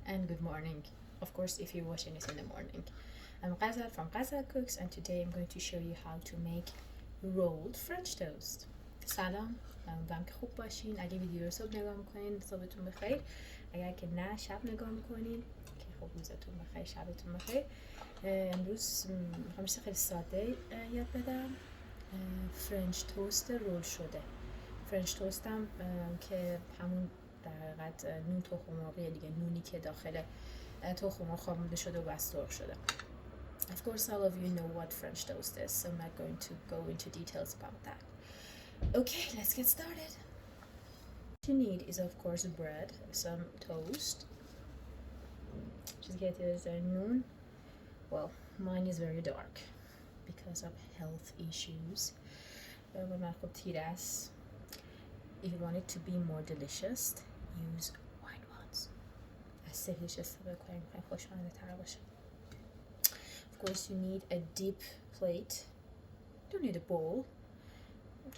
and good morning. Of course, if you're watching it in the morning. I'm Ghazal from Ghazal Cooks, and today I'm going to show you how to make rolled French toast. سلام، امیدوارم که خوب باشین. اگه ویدیو رو صبح نگاه میکنین صبحتون بخیر، اگر که نه شب نگاه میکنین که خب روزتون بخیر، شبتون بخیر. امروز میخوام چیز خیلی ساده یاد بدم، فرنچ توست رول شده. فرنچ توست هم که همون در حقیقت نون تخم مرغ دیگه، نونی که داخل تخم مرغ خوابونده شده و بعد سرخ شده. Of course, all of you know what French toast is, so I'm not going to go into details about that. Okay, let's get started. What you need is, of course, bread, some toast. Just get the noon. Well, mine is very dark because of health issues. If you want it to be more delicious, use white ones. Of course, you need a deep plate. You don't need a bowl,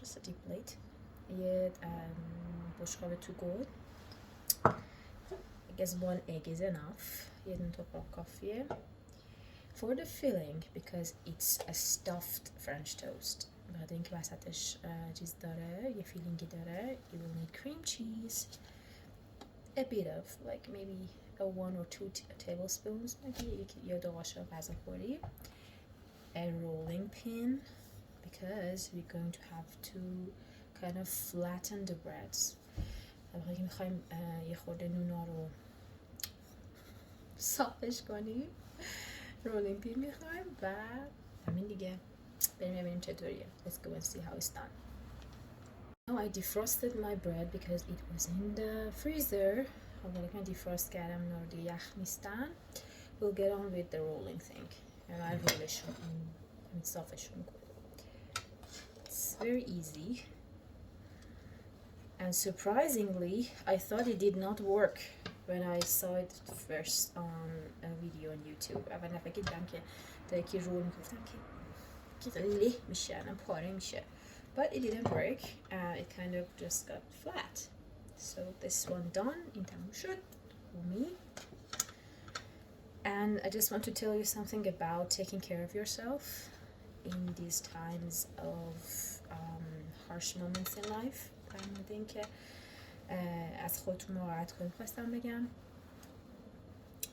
just a deep plate. to go. I guess 1 egg is enough. For the filling, because it's a stuffed French toast. بعد اینکه وسطش چیز داره، یه فیلینگی داره, you will need cream cheese, a bit of like maybe 1 or 2 tablespoons, maybe یا 2 قاشق غذاخوری, a rolling pin, because we're going to have to kind of flatten the breads. اگه میخوایم یه خورده نونا رو صافش کنیم، رولینگ پین میخوایم و همین دیگه. بریم ببینیم چطوریه. Let's go and see how it's done. Now I defrosted my bread because it was in the freezer. حالا که من دیفراست کردم اینا رو دیگه یخ نیستن. We'll get on with the rolling thing. اول رولشون صافشون کنیم. It's very easy. And surprisingly, I thought it did not work when I saw it first on a video on YouTube. اول نفر که دیدم که تا یکی رول میگفتم که له میشه، الان پاره میشه. But it didn't work. It kind of just got flat. So this one done. این تموم شد. Me. And I just want to tell you something about taking care of yourself in these times of harsh moments in life. در اینکه از خودتون مراقبت کنید. خواستم بگم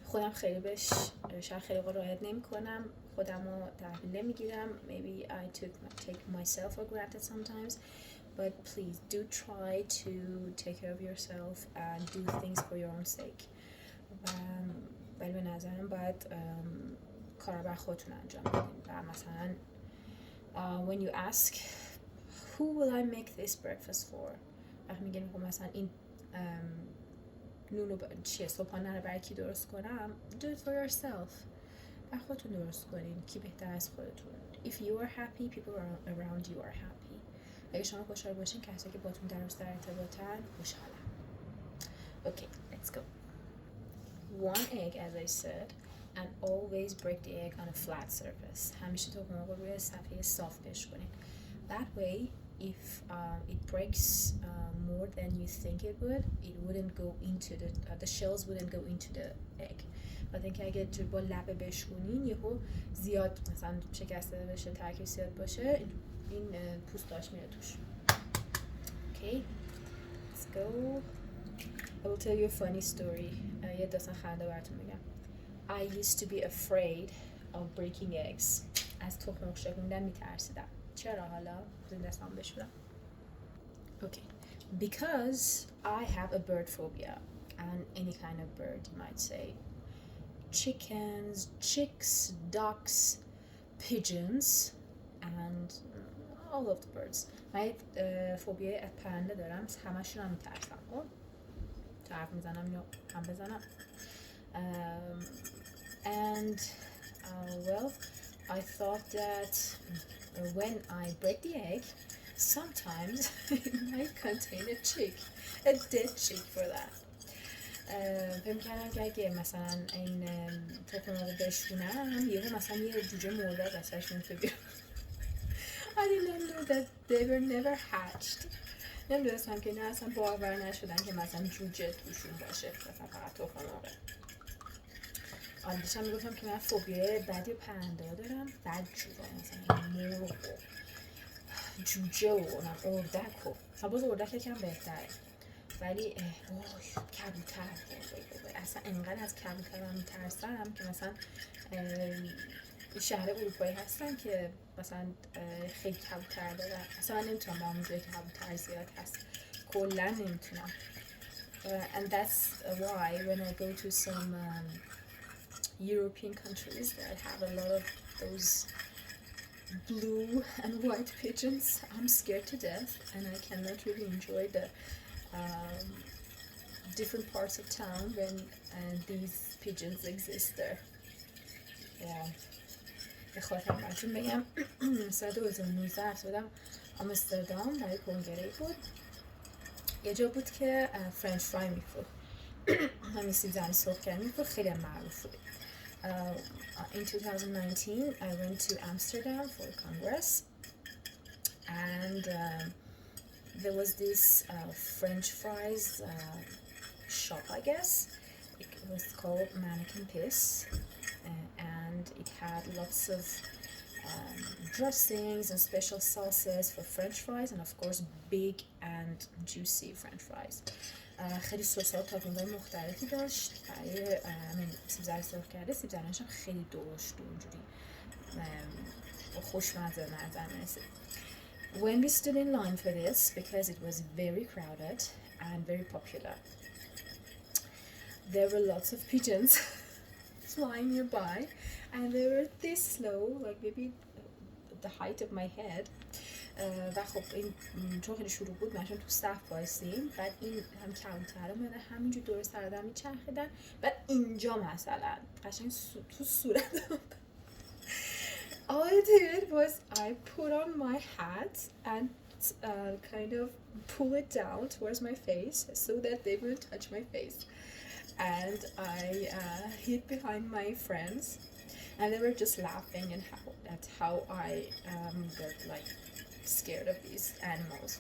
خودم خیلی بهش شاید خیلی رعایت نمی‌کنم، خودم رو تحویل نمیگیرم. Maybe I take myself for granted sometimes, but please do try to take care of yourself and do things for your own sake. ولی به نظرم باید کار بر خودتون انجام بدین. و مثلا when you ask who will I make this breakfast for, وقتی میگین خب مثلا این نونو صبحانه رو برای کی درست کنم, do it for yourself. بر خودتون درست کنین. کی بهتر از خودتون. If you are happy, people around you are happy. اگه شما خوشحال باشین، کسایی که باتون در ارتباطن خوشحالن. Okay, let's go. 1 egg, as I said, and always break the egg on a flat surface. همیشه تخم مرغ رو روی صفحه صاف بش کنین. That way, if it breaks more than you think it would, it wouldn't go into the shells wouldn't go into the egg. بعد اینکه اگه با لبه بشکنین یهو زیاد مثلا شکسته بشه، ترکیب زیاد باشه، این پوستاش میره توش. Okay, let's go. I will tell you a funny story. یه داستان خنده براتون میگم. I used to be afraid of breaking eggs. از تخم مرغ شکوندن میترسیدم. چرا حالا؟ زنده دستم بشورم. Okay, because I have a bird phobia, and any kind of bird you might say. Chickens, chicks, ducks, pigeons, and all of the birds. من فوبیای از پرنده دارم، همشون هم میترسم. خب تا حرف میزنم یا هم بزنم. And well, I thought that when I break the egg, sometimes it might contain a chick, a dead chick for that. فهم کردم که اگه مثلا این تخم مرغ بشونم یهو مثلا یه جوجه مرده واسش میفته بیرون. I didn't know that they were never hatched. نمیدونستم که نه اصلا باور نشدن که مثلا جوجه توشون باشه، مثلا فقط تخم مرغ. داشتم میگفتم که من فوبیای بدی پرنده ها دارم، بد جورا، مثلا مرغ و جوجه و اردک و باز اردک یکم بهتره، ولی کبوتر اصلا انقدر از کبوتر هم میترسم که مثلا شهر اروپایی هستن که مثلا خیلی کبوتر دارن، اصلا من نمیتونم با همون جایی که کبوتر زیاد هست کلا نمیتونم. And that's why when I go to some European countries that have a lot of those blue and white pigeons, I'm scared to death and I cannot really enjoy the different parts of town when these pigeons exist there. Yeah. بخاطر براتون بگم سال 2019 رفته بودم آمستردام برای کنگره بود، یه جا بود که فرنچ فرای میفروخت، همین سیب زمینی سرخ کردن میفروخت، خیلی معروف بود. In 2019 I went to Amsterdam for a congress and there was this French fries shop, I guess. It was called Mannequin Piss and it had lots of dressings and special sauces for French fries and of course big and juicy French fries. خیلی سس‌ها و تاپینگ‌های مختلفی داشت برای سیب زمینی سرخ کرده، سیب زمینیش هم خیلی درشت و اونجوری خوشمزه به نظر می‌رسید. When we stood in line for this, because it was very crowded and very popular, there were lots of pigeons flying nearby and they were this low, like maybe the height of my head. و خب این چون خیلی شروع بود ماشین تو صف وایسیم، بعد این هم کمتر اومده همینجور دور سر آدم میچرخیدن، بعد اینجا مثلا قشنگ تو صورتم all I did was I put on my hat and kind of pull it down towards my face so that they wouldn't touch my face, and I hid behind my friends and they were just laughing and at how I got like scared of these animals.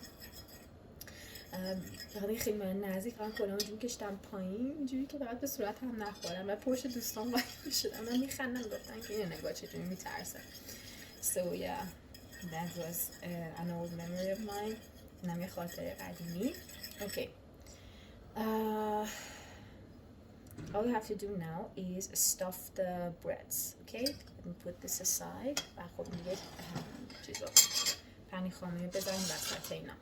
بعد خیلی من نزدیک من کلام اینجوری کشتم پایین اینجوری که فقط به صورت هم نخورم و پشت دوستان وای میشدم، من میخندم گفتن که این نگاه چجوری میترسه. So yeah, that was an old memory of mine. اینم یه خاطره قدیمی. Okay. All you have to do now is stuff the breads. Okay? Let me put this aside. و خب دیگه چیزا پنی خامه بذاریم وسط اینا. Okay.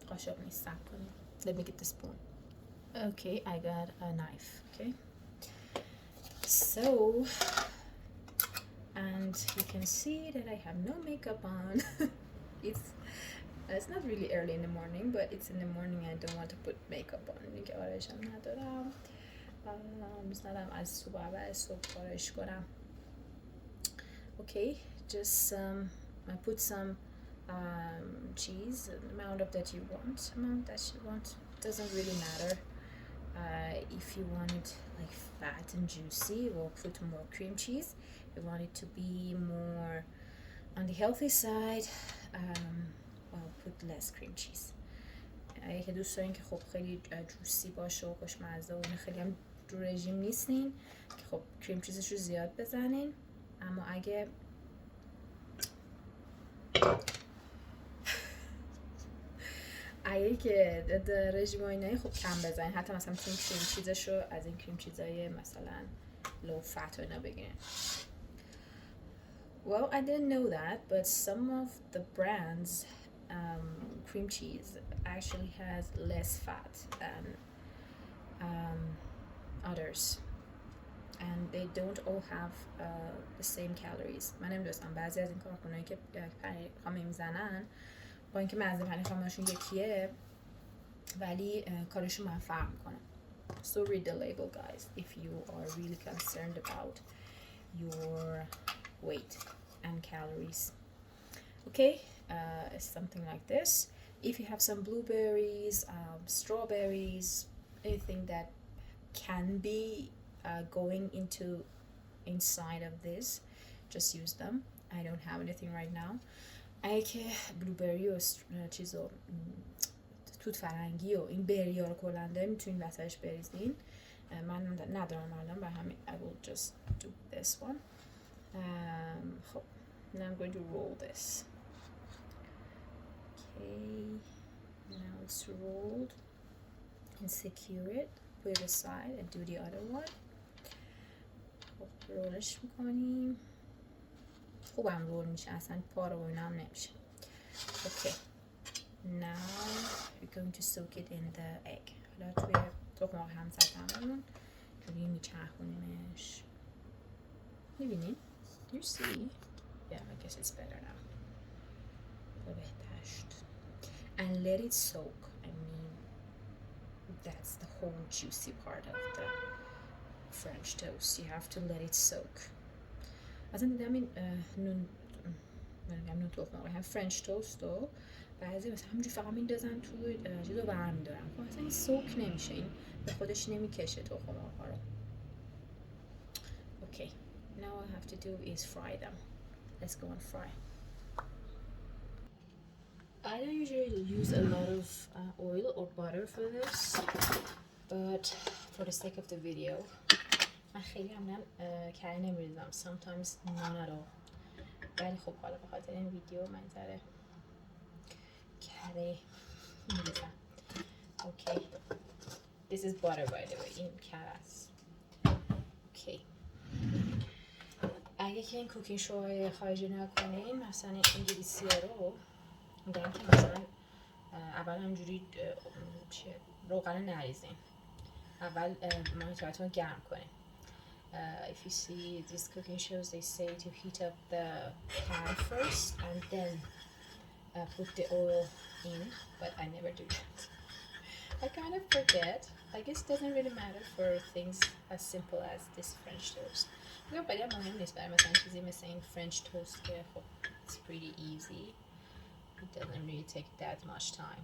قاشق نیست، صبر کنیم. Let me get the spoon. Okay, I got a knife. Okay. So, and you can see that I have no makeup on. It's not really early in the morning, but it's in the morning. I don't want to put makeup on. دیگه آرایشم ندارم. دوست ندارم از صبح اول صبح آرایش کنم. Okay, just I put some cheese, the amount that you want. Doesn't really matter. If you want it like fat and juicy, we'll put more cream cheese. If you want it to be more on the healthy side, I'll put less cream cheese. اگه دوست دارین که خب خیلی جوسی باشه و خوشمزه و خیلی هم رو رژیم نیستین که خب کریم چیزش رو زیاد بزنین، اما اگه که رژیم اینایی خب کم بزنین، حتی مثلا میتونین کریم چیزش رو از این کریم چیزای مثلا لو فت و اینا بگیرین. Well, I didn't know that, but some of the brands cream cheese actually has less fat than others, and they don't all have the same calories. من نمیدونستم بعضی از این کارکنایی که پنیر خامه میزنن با اینکه مزه پنیر خامه‌شون یکیه ولی کارشون من فرق میکنه. So read the label, guys, if you are really concerned about your weight and calories. Okay, something like this. If you have some blueberries, strawberries, anything that can be going inside of this, just use them. I don't have anything right now. اگه که بلوبری و چیزو توت فرنگی و این بری ها رو کلن داریم میتونین وسطش بریزین من ندارم الان، به همین I will just do this one. خب now I'm going to roll this. Okay, now it's rolled and secure it, put it aside and do the other one. خب رولش میکنیم. خوبم رول میشه، اصلا پاره و اینم نمیشه. Okay, now we're going to soak it in the egg. حالا توی تخم مرغ هم زدممون جوری میچرخونیمش. میبینین؟ You see? Yeah, I guess it's better now. بهتر شد. And let it soak. I mean, that's the whole juicy part of the French toast. You have to let it soak. مثلا دیدم این نون تخم مرغ هم فرنچ توست رو بعضی مثلا همینجوری فقط میندازن توی چیز رو برمیدارن، خب مثلا این سوک نمیشه، این به خودش نمیکشه تخم مرغ رو. Okay, now all I have to do is fry them. Let's go and fry. I don't usually use a lot of oil or butter for this, but for the sake of the video من خیلی عملاً کره نمیریزم. Sometimes none at all. ولی خب حالا به خاطر این ویدیو من ذره کره میریزم. Okay, this is butter by the way. این کره است. Okay. اگه که این کوکینگ شوهای خارجی نکنین، مثلا انگلیسی ها رو میگن که مثلا اول همجوری روغن نریزین، اول مانیتورتون رو گرم کنین. If you see these cooking shows, they say to heat up the pan first and then put the oil in, but I never do that. I kind of forget. I guess it doesn't really matter for things as simple as this French toast. میگم خیلی مهم نیست برای مثلا چیزی مثل این French toast که خب it's pretty easy. It doesn't really take that much time.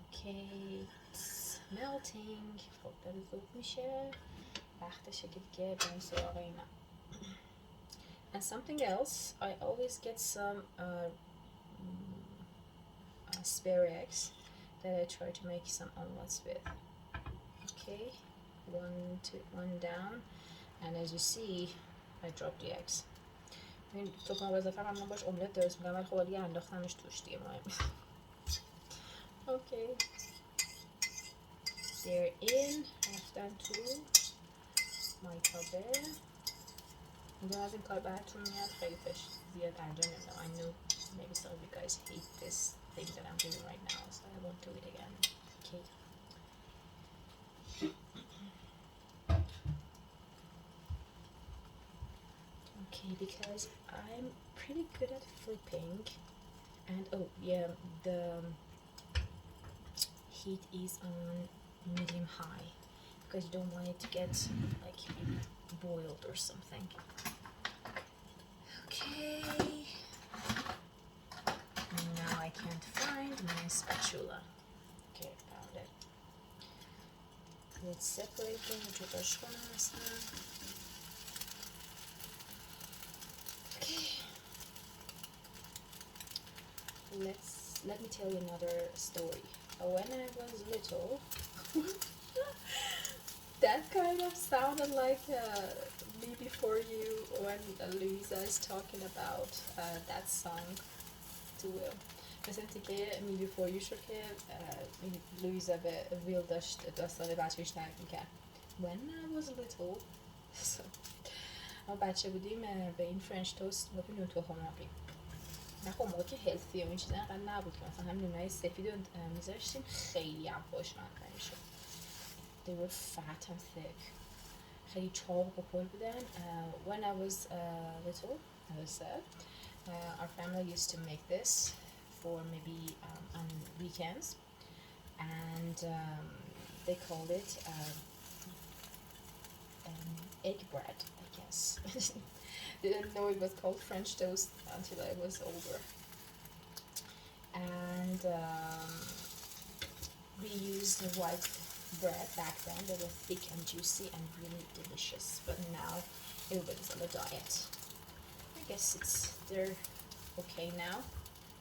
Okay, it's melting. خب داره ذوب میشه. وقتشه که دیگه بریم سراغ اینا. And something else, I always get some spare eggs that I try to make some omelets with. Okay, one down, and as you see, I drop the eggs. این تخم مرغ اضافه من باش املت درست می‌کنم، ولی خب دیگه انداختمش توش دیگه مهم نیست. Okay, they're in. رفتن تو مایکروویو. میدونم از این کار براتون میاد، خیلی فش زیاد انجام نمیدم. I know maybe some of you guys hate this thing that I'm doing right now, so I won't do it again. Okay. Okay, because I'm pretty good at flipping, and oh yeah, the heat is on medium high because you don't want it to get like boiled or something. Okay, now I can't find my spatula. Okay, found it. Let's separate them. جداش کنم اصلا. Okay. Let me tell you another story. When I was little, that kind of sounded like me before you when Louisa is talking about that song to Will. مثل که me before you شو که لویزا به ویل داشت داستان بچه‌ش تعریف می‌کرد. When I was little, so ما بچه بودیم به این فرنچ توست میگفتیم نون تخم مرغی. نه خب موقع که هلثی و این چیزا انقدر نبود که مثلا هم نونای سفید رو میذاشتیم، خیلی هم خوشمزه میشد. They were fat and thick. خیلی چاق و پل بودن. When I was little, as I said, our family used to make this for maybe on weekends, and they called it egg bread, I guess. Didn't know it was called French toast until I was older. And we used the white bread back then. They were thick and juicy and really delicious. But now everybody's on a diet. I guess they're okay now.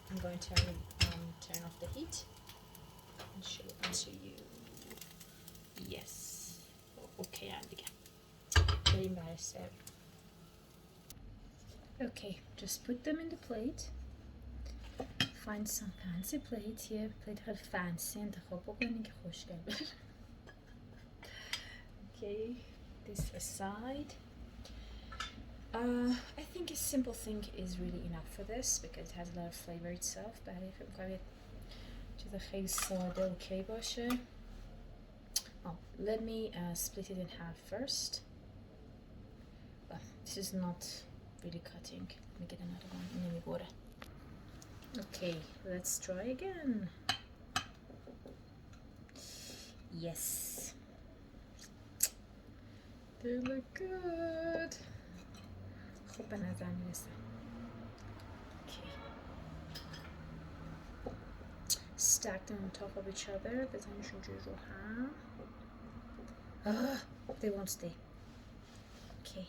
I'm going to turn off the heat and show you. اوکی هم دیگه. بریم برای سرو. Okay, just put them in the plate. Find some fancy plate. یه plate خیلی fancy انتخاب بکنین که خوشگل بشه. Okay, this aside. I think a simple thing is really enough for this because it has a lot of flavor itself. برای فکر می‌کنم یه چیز خیلی ساده اوکی باشه. Let me split it in half first. Well, this is not really cutting. Let me get another one. نمیبره. Okay, let's try again. Yes. They look good. خوب به نظر میرسه. Okay. Stack them on top of each other. بزنیشون جوی رو هم. They won't stay. Okay.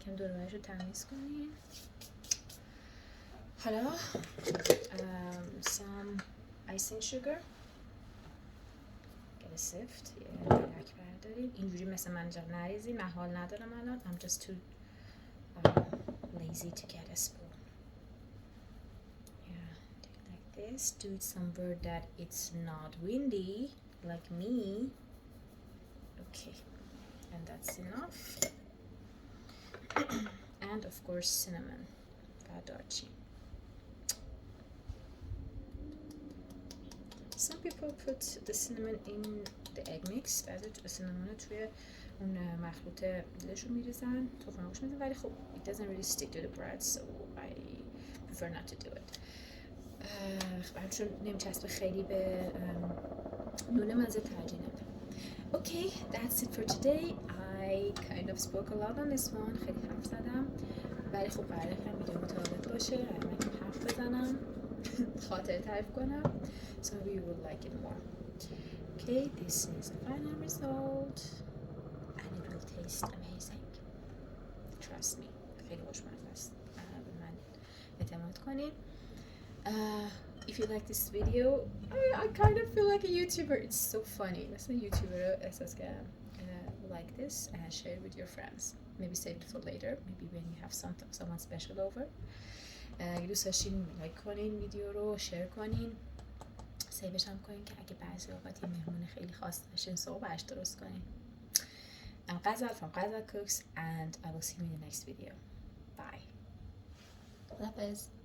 کم دور برش رو تمیز کنیم. حالا some icing sugar. Get a sift. یه درک برداریم. اینجوری مثل من اینجا نریزیم. من حال ندارم الان. I'm just too lazy to get a spoon. Yeah, take like this. Do it somewhere that it's not windy, like me. Okay, and that's enough. And of course cinnamon. Darchi. Some people put the cinnamon in the egg mix. بعضی cinnamon رو توی اون مخلوط دلشون میریزن، تخم مرغش میریزن، ولی خب it doesn't really stick to the bread, so I prefer not to do it. چون نمیچسبه خیلی به نون مزه ترجیح نمیدم. Okay, that's it for today. I kind of spoke a lot on this one. خیلی حرف زدم، ولی خب برای هم ویدیو متفاوت باشه. من که حرف بزنم، خاطره تعریف کنم. So maybe you would like it more. Okay, this is the final result. Taste amazing. Trust me. خیلی خوشمزه است. به من اعتماد کنید. If you like this video, I kind of feel like a YouTuber. It's so funny. مثلا YouTuber رو احساس کردم. Like this and share it with your friends. Maybe save it for later. Maybe when you have someone special over. اگه دوست داشتین لایک کنین ویدیو رو، شیر کنین، سیوش هم کنین که اگه بعضی اوقات یه مهمون خیلی خاص داشتین صبح براش درست کنین. I'm Ghazal from Ghazal Cooks, and I will see you in the next video. Bye. Love.